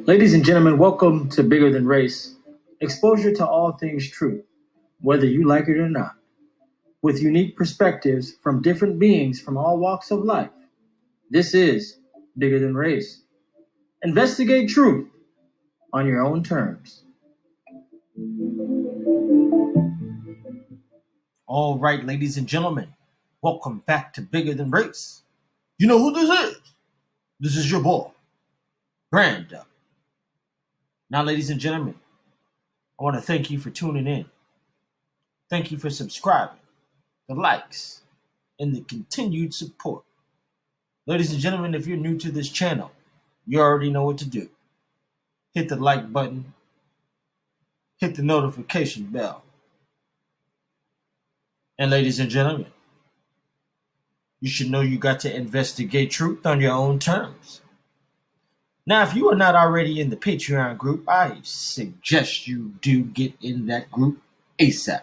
Ladies and gentlemen, welcome to Bigger Than Race. Exposure to all things true, whether you like it or not, with unique perspectives from different beings from all walks of life. This is Bigger Than Race. Investigate truth on your own terms. All right, ladies and gentlemen, welcome back to Bigger Than Race. You know who this is? This is your boy, Brando. Now, ladies and gentlemen, I want to thank you for tuning in. Thank you for subscribing, the likes, and the continued support. Ladies and gentlemen, if you're new to this channel, you already know what to do. Hit the like button, hit the notification bell. And ladies and gentlemen, you should know you got to investigate truth on your own terms. Now, if you are not already in the Patreon group, I suggest you do get in that group ASAP.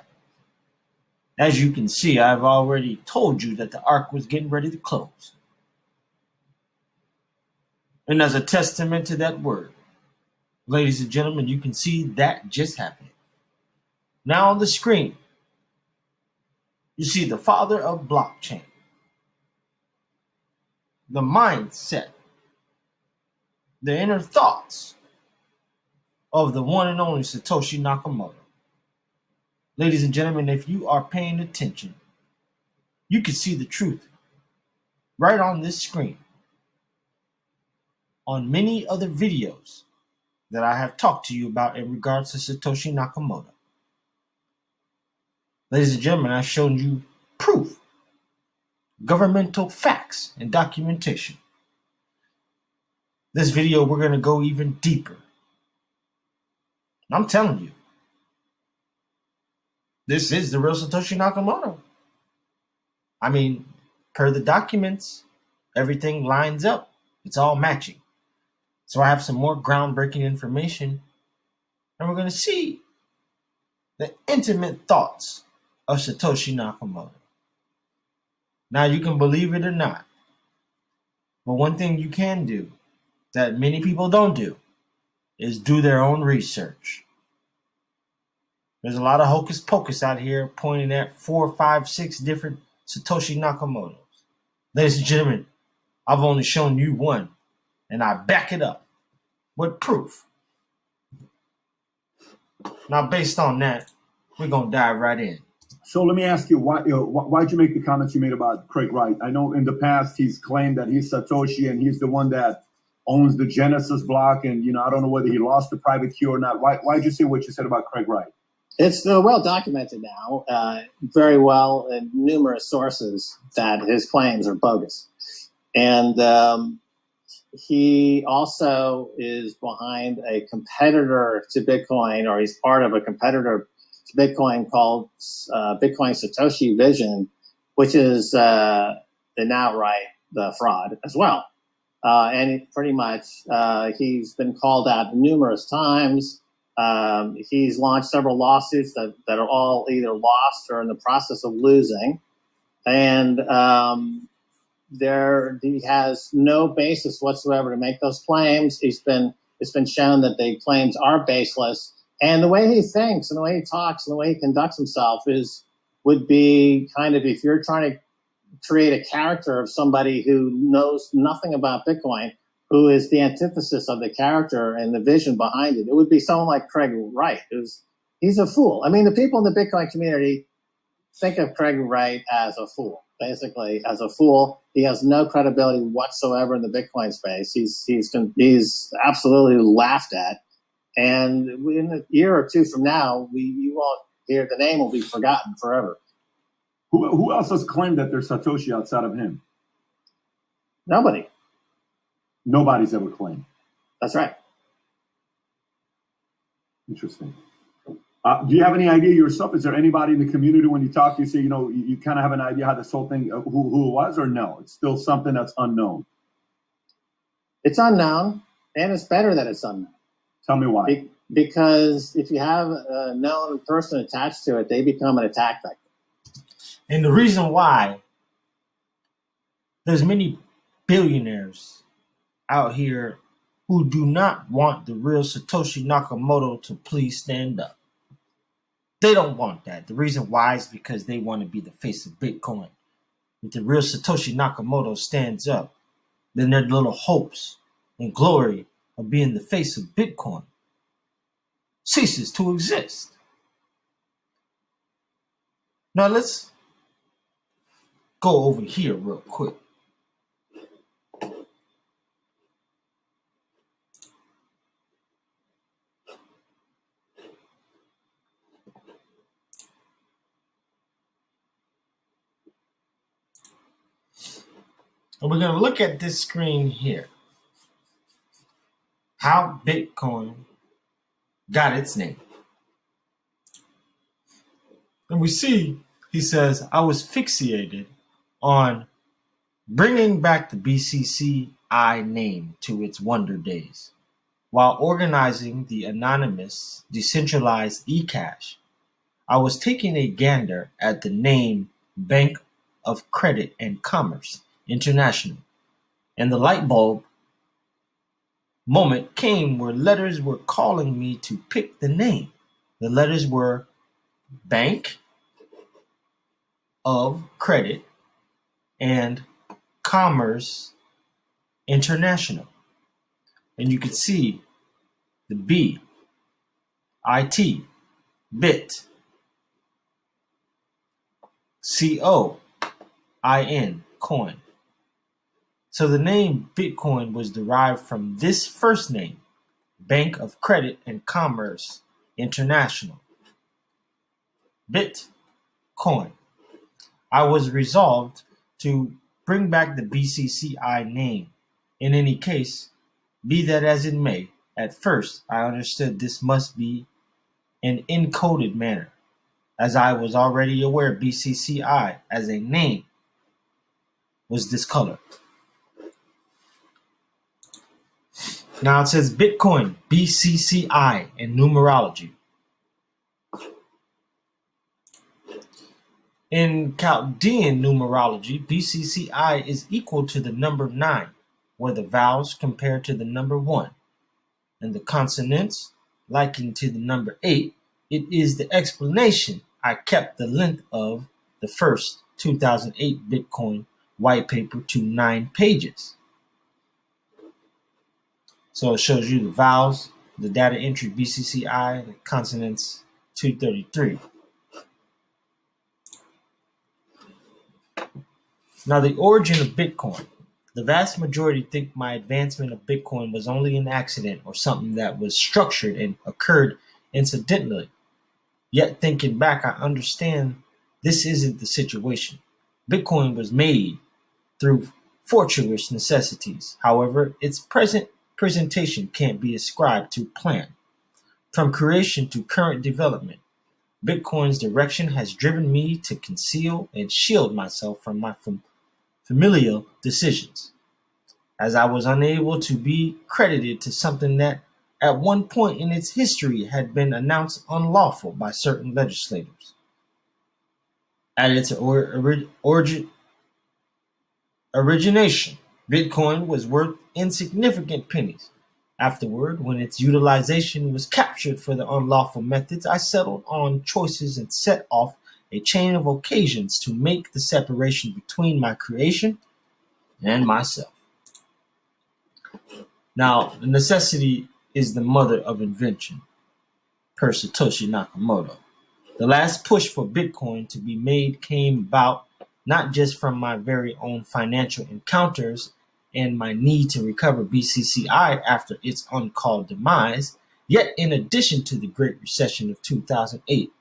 As you can see, I've already told you that the arc was getting ready to close. And as a testament to that word, ladies and gentlemen, you can see that just happening. Now on the screen, you see the father of blockchain, the mindset, the inner thoughts of the one and only Satoshi Nakamoto. Ladies and gentlemen, if you are paying attention, you can see the truth right on this screen. On many other videos that I have talked to you about in regards to Satoshi Nakamoto. Ladies and gentlemen, I've shown you proof, governmental facts, and documentation. This video, we're going to go even deeper. I'm telling you, this is the real Satoshi Nakamoto. I mean, per the documents, everything lines up. It's all matching. So I have some more groundbreaking information, and we're going to see the intimate thoughts of Satoshi Nakamoto. Now, you can believe it or not, but one thing you can do that many people don't do is do their own research. There's a lot of hocus pocus out here pointing at 4, 5, 6 different Satoshi Nakamotos. Ladies and gentlemen, I've only shown you one, and I back it up with proof. Now, based on that, we're going to dive right in. So let me ask you, why'd you make the comments you made about Craig Wright? I know in the past he's claimed that he's Satoshi and he's the one that owns the Genesis block, and I don't know whether he lost the private key or not. Why'd you say what you said about Craig Wright? It's well documented now, very well in numerous sources that his claims are bogus. And he also is behind a competitor to Bitcoin, or he's part of a competitor to Bitcoin called Bitcoin Satoshi Vision, which is the outright the fraud as well. And pretty much he's been called out numerous times. He's launched several lawsuits that are all either lost or in the process of losing. And he has no basis whatsoever to make those claims. It's been shown that the claims are baseless. And the way he thinks and the way he talks and the way he conducts himself would be kind of, if you're trying to create a character of somebody who knows nothing about Bitcoin, who is the antithesis of the character and the vision behind it, it would be someone like Craig Wright. He's a fool. I mean, the people in the Bitcoin community think of Craig Wright as a fool, basically as a fool. He has no credibility whatsoever in the Bitcoin space. He's absolutely laughed at. And in a year or two from now, you won't hear, the name will be forgotten forever. Who else has claimed that there's Satoshi outside of him? Nobody. Nobody's ever claimed. That's right. Interesting. Do you have any idea yourself? Is there anybody in the community when you talk, you say, you kind of have an idea how this whole thing, who it was, or no? It's still something that's unknown. It's unknown, and it's better that it's unknown. Tell me why. Because if you have a known person attached to it, they become an attack vector. And the reason why there's many billionaires out here who do not want the real Satoshi Nakamoto to please stand up. They don't want that. The reason why is because they want to be the face of Bitcoin. If the real Satoshi Nakamoto stands up, then their little hopes and glory of being the face of Bitcoin ceases to exist. Now let's go over here real quick. And we're going to look at this screen here. How Bitcoin got its name. And we see, he says, I was fixated on bringing back the BCCI name to its wonder days, while organizing the anonymous, decentralized eCash. I was taking a gander at the name Bank of Credit and Commerce International, and the light bulb moment came where letters were calling me to pick the name. The letters were Bank of Credit and Commerce International. And you can see the B, IT, bit, COIN, coin. So the name Bitcoin was derived from this first name, Bank of Credit and Commerce International. Bitcoin. I was resolved to bring back the BCCI name. In any case, be that as it may, at first I understood this must be an encoded manner, as I was already aware BCCI as a name was discolored. Now it says Bitcoin, BCCI, and numerology. In Chaldean numerology, BCCI is equal to the number 9, where the vowels compare to the number 1, and the consonants likened to the number 8. It is the explanation I kept the length of the first 2008 Bitcoin white paper to 9 pages. So it shows you the vowels, the data entry BCCI, the consonants 233. Now the origin of Bitcoin. The vast majority think my advancement of Bitcoin was only an accident or something that was structured and occurred incidentally. Yet thinking back, I understand this isn't the situation. Bitcoin was made through fortuitous necessities. However, its present presentation can't be ascribed to plan. From creation to current development, Bitcoin's direction has driven me to conceal and shield myself from my familial decisions, as I was unable to be credited to something that at one point in its history had been announced unlawful by certain legislators. At its origination, Bitcoin was worth insignificant pennies. Afterward, when its utilization was captured for the unlawful methods, I settled on choices and set off a chain of occasions to make the separation between my creation and myself. Now, the necessity is the mother of invention, per Satoshi Nakamoto. The last push for Bitcoin to be made came about not just from my very own financial encounters and my need to recover BCCI after its uncalled demise, yet in addition to the Great Recession of 2008,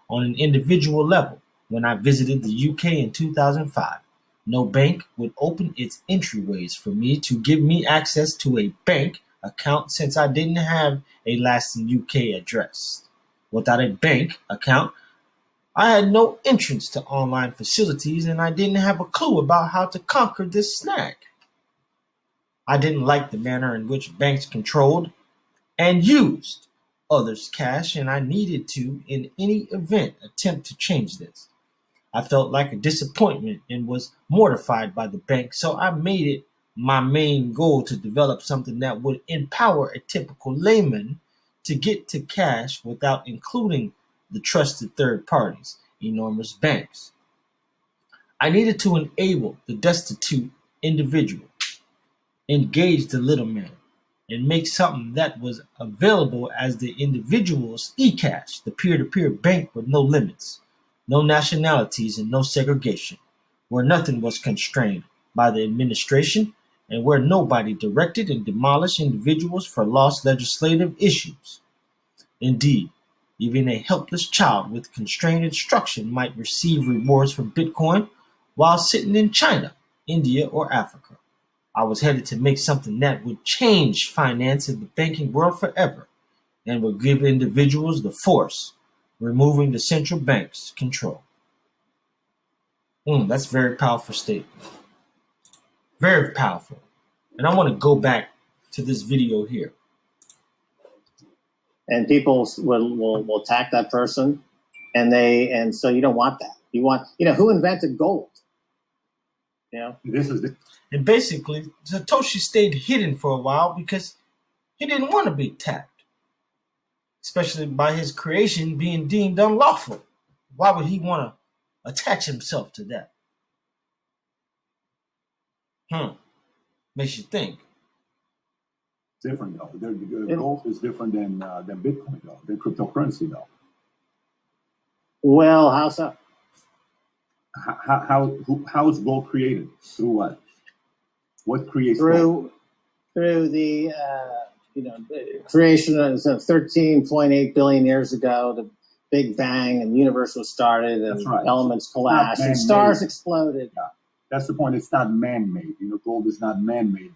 on an individual level, when I visited the UK in 2005, no bank would open its entryways for me to give me access to a bank account since I didn't have a lasting UK address. Without a bank account, I had no entrance to online facilities and I didn't have a clue about how to conquer this snag. I didn't like the manner in which banks controlled and used others' cash, and I needed to, in any event, attempt to change this. I felt like a disappointment and was mortified by the bank, so I made it my main goal to develop something that would empower a typical layman to get to cash without including the trusted third parties, enormous banks. I needed to enable the destitute individual, engage the little man, and make something that was available as the individual's eCash, the peer-to-peer bank with no limits, no nationalities, and no segregation, where nothing was constrained by the administration and where nobody directed and demolished individuals for lost legislative issues. Indeed, even a helpless child with constrained instruction might receive rewards for Bitcoin while sitting in China, India, or Africa. I was headed to make something that would change finance in the banking world forever and would give individuals the force, removing the central bank's control. That's a very powerful statement. Very powerful. And I want to go back to this video here. And people will attack that person, and so you don't want that. You want, who invented gold? This is the And basically, Satoshi stayed hidden for a while because he didn't want to be attacked, especially by his creation being deemed unlawful. Why would he want to attach himself to that? Makes you think. different though. Gold is different than Bitcoin though, than cryptocurrency though. Well, how so? How is gold created? Through what? What creates gold? Through the the creation of 13.8 billion years ago, the Big Bang, and the universe was started, and elements collapsed, and stars exploded. Yeah. That's the point. It's not man-made. Gold is not man-made.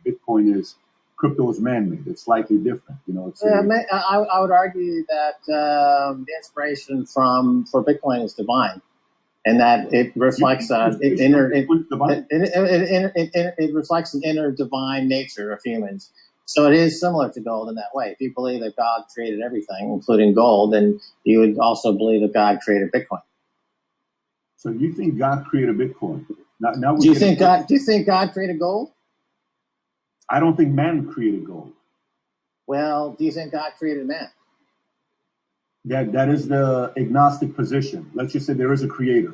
Crypto is man-made. It's slightly different. I would argue that the inspiration for Bitcoin is divine, and that it reflects it reflects an inner divine nature of humans. So it is similar to gold in that way. If you believe that God created everything, including gold, then you would also believe that God created Bitcoin. So you think God created Bitcoin? Do you think God created gold? I don't think man created gold. Well, do you think God created man? That is the agnostic position. Let's just say there is a creator.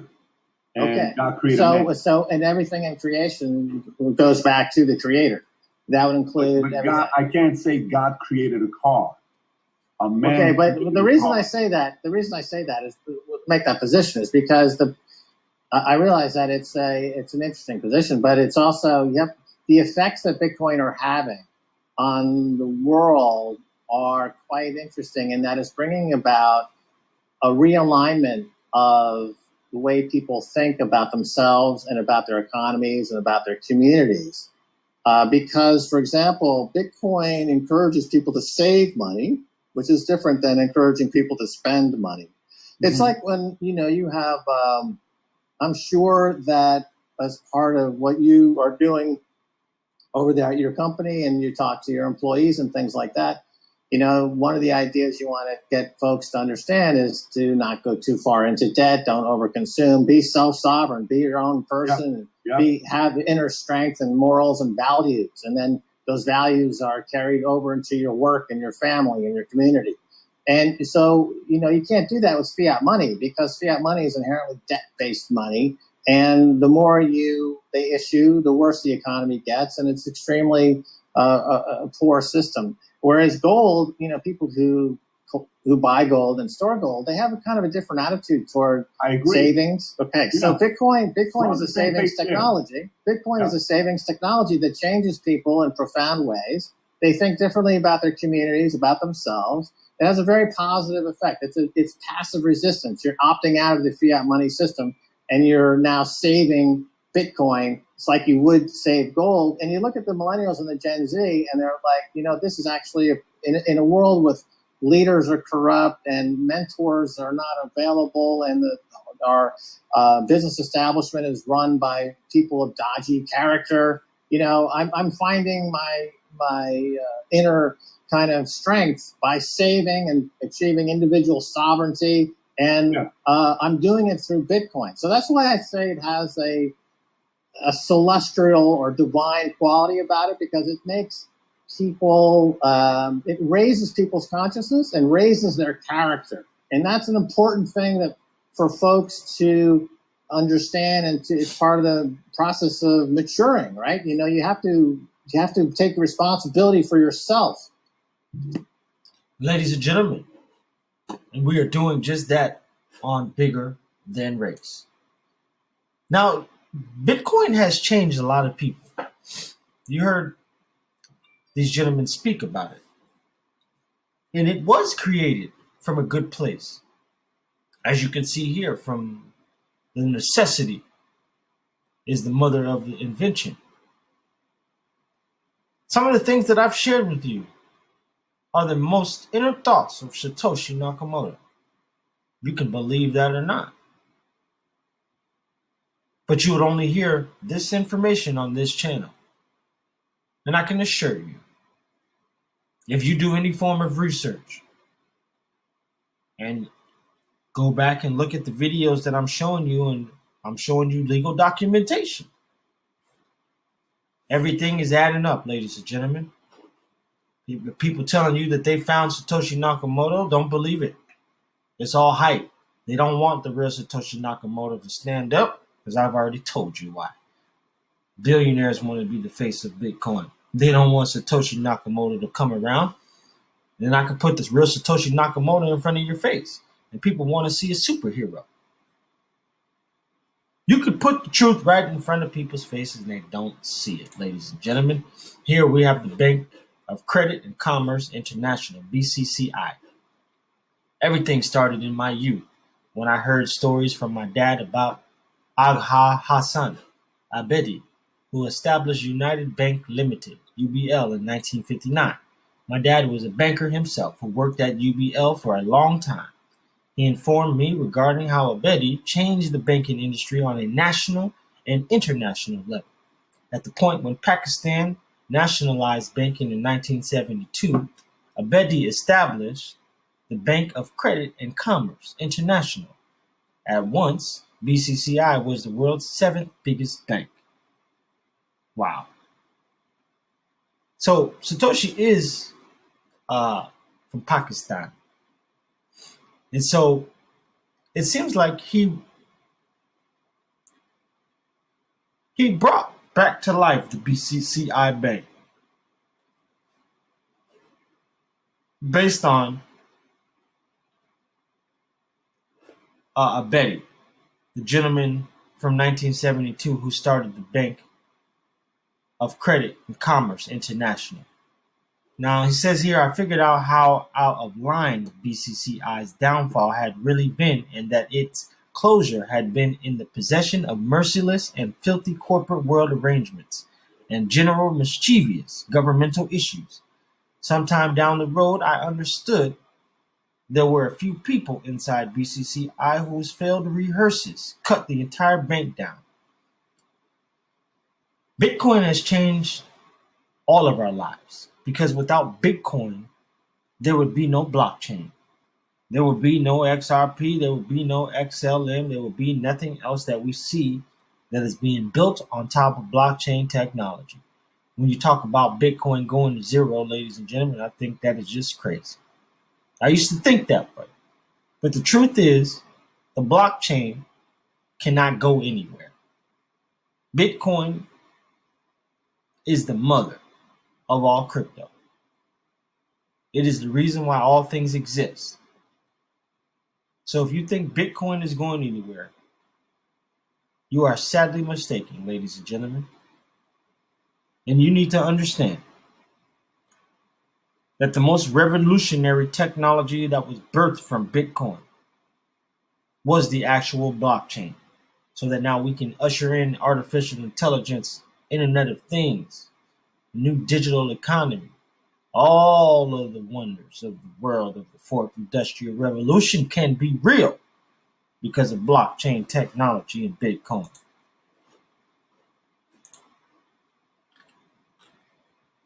And God created man. So and everything in creation goes back to the creator. That would include everything. God, I can't say God created a car. A man. Okay, but the reason I say that is make that position is because I realize that it's an interesting position, but it's also the effects that Bitcoin are having on the world are quite interesting, and that is bringing about a realignment of the way people think about themselves and about their economies and about their communities. Because, for example, Bitcoin encourages people to save money, which is different than encouraging people to spend money. Mm-hmm. It's like when, you have, I'm sure that as part of what you are doing over there at your company and you talk to your employees and things like that, one of the ideas you want to get folks to understand is to not go too far into debt, don't overconsume, be self-sovereign, be your own person, have inner strength and morals and values. And then those values are carried over into your work and your family and your community. And so, you can't do that with fiat money because fiat money is inherently debt-based money. And the more they issue, the worse the economy gets. And it's extremely a poor system. Whereas gold, people who buy gold and store gold, they have a kind of a different attitude toward savings. Okay, so Bitcoin is a savings technology. Bitcoin is a savings technology that changes people in profound ways. They think differently about their communities, about themselves. It has a very positive effect. It's passive resistance. You're opting out of the fiat money system, and you're now saving Bitcoin. It's like you would save gold. And you look at the millennials and the Gen Z, and they're like, this is actually in a world with leaders are corrupt and mentors are not available, and our business establishment is run by people of dodgy character. I'm finding my inner kind of strength by saving and achieving individual sovereignty, and I'm doing it through Bitcoin. So that's why I say it has a celestial or divine quality about it, because it makes people, it raises people's consciousness and raises their character. And that's an important thing that for folks to understand, and it's part of the process of maturing, right? You have to take responsibility for yourself. Ladies and gentlemen, and we are doing just that on Bigger Than Race. Now, Bitcoin has changed a lot of people. You heard these gentlemen speak about it. And it was created from a good place. As you can see here, from the necessity is the mother of the invention. Some of the things that I've shared with you are the most inner thoughts of Satoshi Nakamoto. You can believe that or not. But you would only hear this information on this channel. And I can assure you, if you do any form of research and go back and look at the videos that I'm showing you, and I'm showing you legal documentation, everything is adding up, ladies and gentlemen. People telling you that they found Satoshi Nakamoto, don't believe it. It's all hype. They don't want the real Satoshi Nakamoto to stand up, because I've already told you why. Billionaires want to be the face of Bitcoin. They don't want Satoshi Nakamoto to come around. Then I can put this real Satoshi Nakamoto in front of your face, and people want to see a superhero. You could put the truth right in front of people's faces and they don't see it, ladies and gentlemen. Here we have the Bank of Credit and Commerce International, BCCI. Everything started in my youth when I heard stories from my dad about Agha Hassan Abedi, who established United Bank Limited, UBL, in 1959. My dad was a banker himself who worked at UBL for a long time. He informed me regarding how Abedi changed the banking industry on a national and international level. At the point when Pakistan nationalized banking in 1972, Abedi established the Bank of Credit and Commerce International. At once, BCCI was the world's 7th biggest bank. Wow. So Satoshi is from Pakistan. And so it seems like he brought back to life the BCCI Bank based on Abedi, the gentleman from 1972 who started the Bank of Credit and Commerce International. Now, he says here, I figured out how out of line BCCI's downfall had really been, and that its closure had been in the possession of merciless and filthy corporate world arrangements and general mischievous governmental issues. Sometime down the road, I understood there were a few people inside BCCI whose failed rehearses cut the entire bank down. Bitcoin has changed all of our lives, because without Bitcoin, there would be no blockchain. There would be no XRP, there would be no XLM, there would be nothing else that we see that is being built on top of blockchain technology. When you talk about Bitcoin going to zero, ladies and gentlemen, I think that is just crazy. I used to think that way. But the truth is, the blockchain cannot go anywhere. Bitcoin is the mother of all crypto. It is the reason why all things exist. So if you think Bitcoin is going anywhere, you are sadly mistaken, ladies and gentlemen. And you need to understand that the most revolutionary technology that was birthed from Bitcoin was the actual blockchain. So that now we can usher in artificial intelligence, Internet of Things, new digital economy, all of the wonders of the world of the fourth industrial revolution can be real because of blockchain technology and Bitcoin.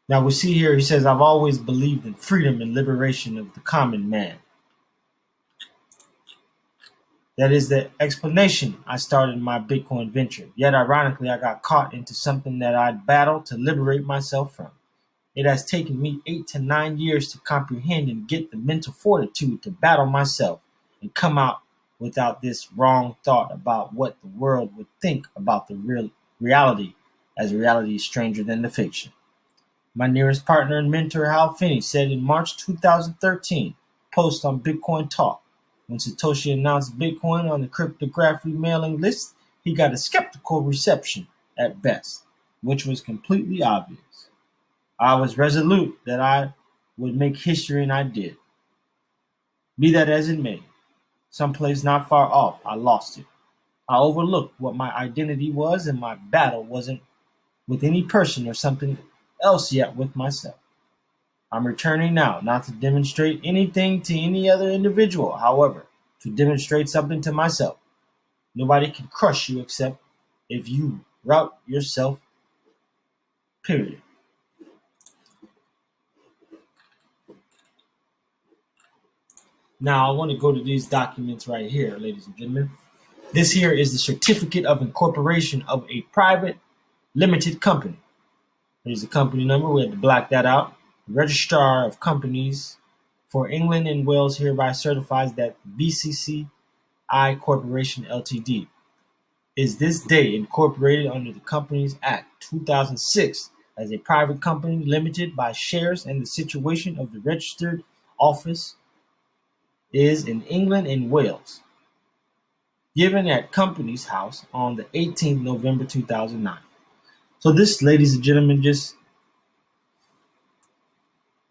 Now we see here, he says, I've always believed in freedom and liberation of the common man. That is the explanation I started my Bitcoin venture. Yet ironically, I got caught into something that I'd battled to liberate myself from. It has taken me 8 to 9 years to comprehend and get the mental fortitude to battle myself and come out without this wrong thought about what the world would think about the real reality, as reality is stranger than the fiction. My nearest partner and mentor, Hal Finney, said in March 2013, post on Bitcoin Talk, when Satoshi announced Bitcoin on the cryptography mailing list, he got a skeptical reception at best, which was completely obvious. I was resolute that I would make history, and I did. Be that as it may, someplace not far off, I lost it. I overlooked what my identity was, and my battle wasn't with any person or something else yet with myself. I'm returning now, not to demonstrate anything to any other individual, however, to demonstrate something to myself. Nobody can crush you except if you rout yourself, period. Now, I want to go to these documents right here, ladies and gentlemen. This here is the certificate of incorporation of a private limited company. Here's the company number. We had to black that out. Registrar of Companies for England and Wales hereby certifies that BCCI Corporation Ltd. is this day incorporated under the Companies Act 2006 as a private company limited by shares, and the situation of the registered office is in England and Wales. Given at Companies House on the 18th November 2009. So this, ladies and gentlemen, just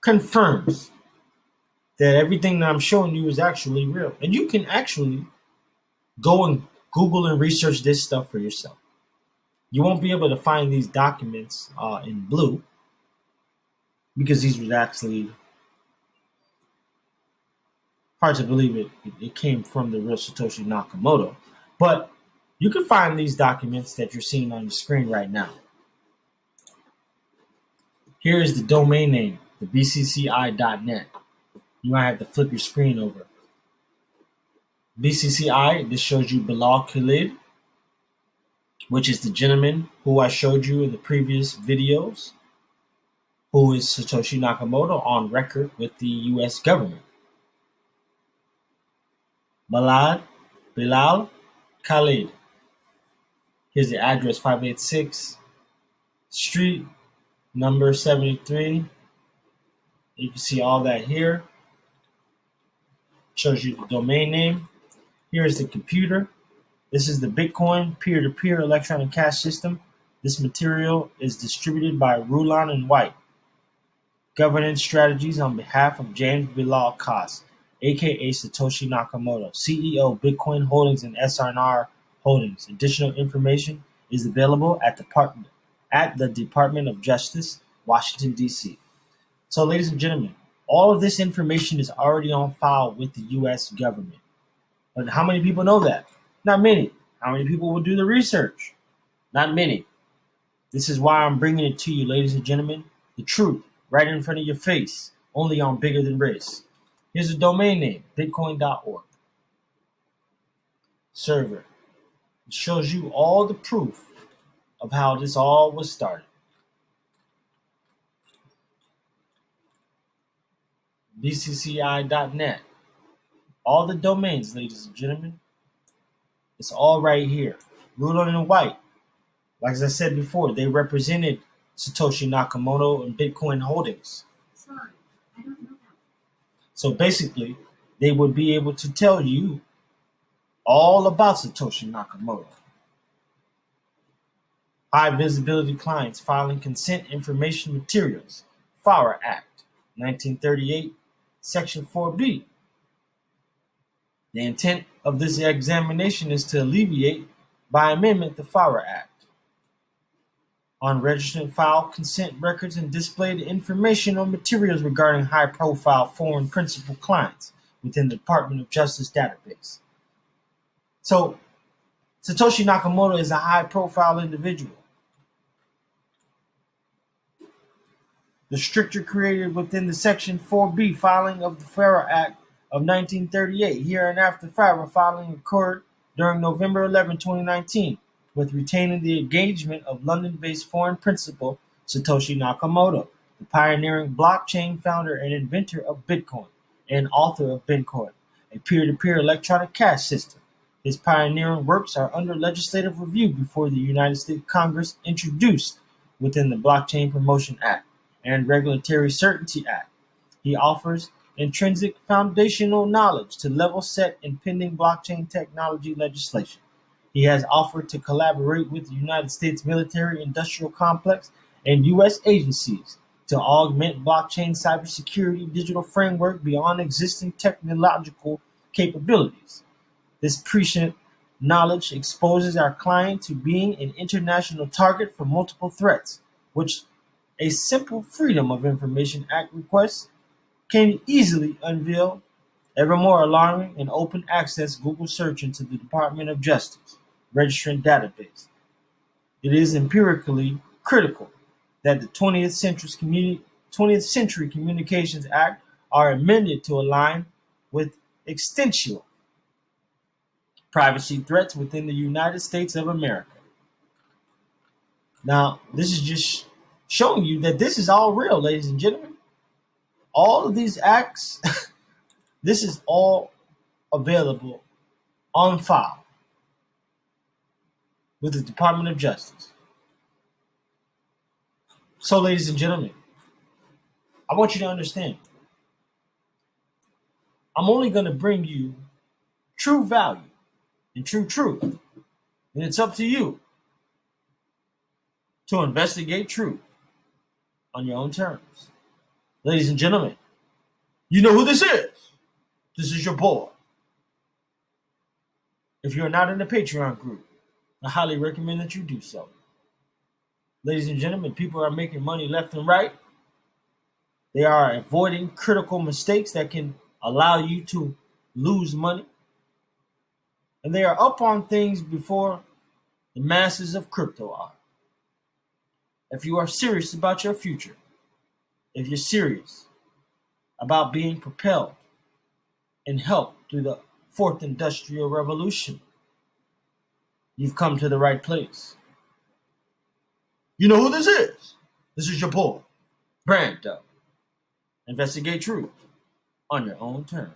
confirms that everything that I'm showing you is actually real. And you can actually go and Google and research this stuff for yourself. You won't be able to find these documents in blue because these were actually hard to believe it came from the real Satoshi Nakamoto. But you can find these documents that you're seeing on your screen right now. Here is the domain name, the BCCI.net. You might have to flip your screen over. BCCI, this shows you Bilal Khalid, which is the gentleman who I showed you in the previous videos, who is Satoshi Nakamoto on record with the US government. Bilal Khalid. Here's the address, 586 Street, number 73. You can see all that here. Shows you the domain name. Here is the computer. This is the Bitcoin peer-to-peer electronic cash system. This material is distributed by Rulon and Wright. Governance strategies on behalf of James Bilal Koss, aka Satoshi Nakamoto, CEO, Bitcoin Holdings and SRNR Holdings. Additional information is available at the Department of Justice, Washington, D.C. So, ladies and gentlemen, all of this information is already on file with the U.S. government. But how many people know that? Not many. How many people will do the research? Not many. This is why I'm bringing it to you, ladies and gentlemen. The truth, right in front of your face, only on Bigger Than Race. Here's the domain name, bitcoin.org. Server. It shows you all the proof of how this all was started. BCCI.net. All the domains, ladies and gentlemen. It's all right here. Rulon and Wright. Like as I said before, they represented Satoshi Nakamoto and Bitcoin Holdings. Sorry, I don't know that. So basically, they would be able to tell you all about Satoshi Nakamoto. High visibility clients filing consent information materials. FARA Act, 1938, Section 4B. The intent of this examination is to alleviate, by amendment, the FARA Act. Unregistered file consent records and display the information or materials regarding high-profile foreign principal clients within the Department of Justice database. So, Satoshi Nakamoto is a high-profile individual. The stricter created within the Section 4B filing of the FARA Act of 1938, here and after fiber filing occurred during November 11, 2019, with retaining the engagement of London-based foreign principal Satoshi Nakamoto, the pioneering blockchain founder and inventor of Bitcoin and author of Bitcoin, a peer-to-peer electronic cash system. His pioneering works are under legislative review before the United States Congress, introduced within the Blockchain Promotion Act and Regulatory Certainty Act. He offers intrinsic foundational knowledge to level set impending blockchain technology legislation. He has offered to collaborate with the United States military industrial complex and U.S. agencies to augment blockchain cybersecurity digital framework beyond existing technological capabilities. This prescient knowledge exposes our client to being an international target for multiple threats, which a simple Freedom of Information Act request can easily unveil. Ever more alarming, an open access Google search into the Department of Justice registrant database. It is empirically critical that the 20th Century Communications Act are amended to align with extensional privacy threats within the United States of America. Now, this is just showing you that this is all real, ladies and gentlemen. All of these acts, this is all available on file with the Department of Justice. So, ladies and gentlemen, I want you to understand, I'm only going to bring you true value and true truth. And it's up to you to investigate truth on your own terms. Ladies and gentlemen, you know who this is. This is your boy. If you're not in the Patreon group, I highly recommend that you do so. Ladies and gentlemen, people are making money left and right. They are avoiding critical mistakes that can allow you to lose money. And they are up on things before the masses of crypto are. If you are serious about your future, if you're serious about being propelled and helped through the fourth industrial revolution, you've come to the right place. You know who this is. This is your boy, Brando. Investigate truth on your own terms.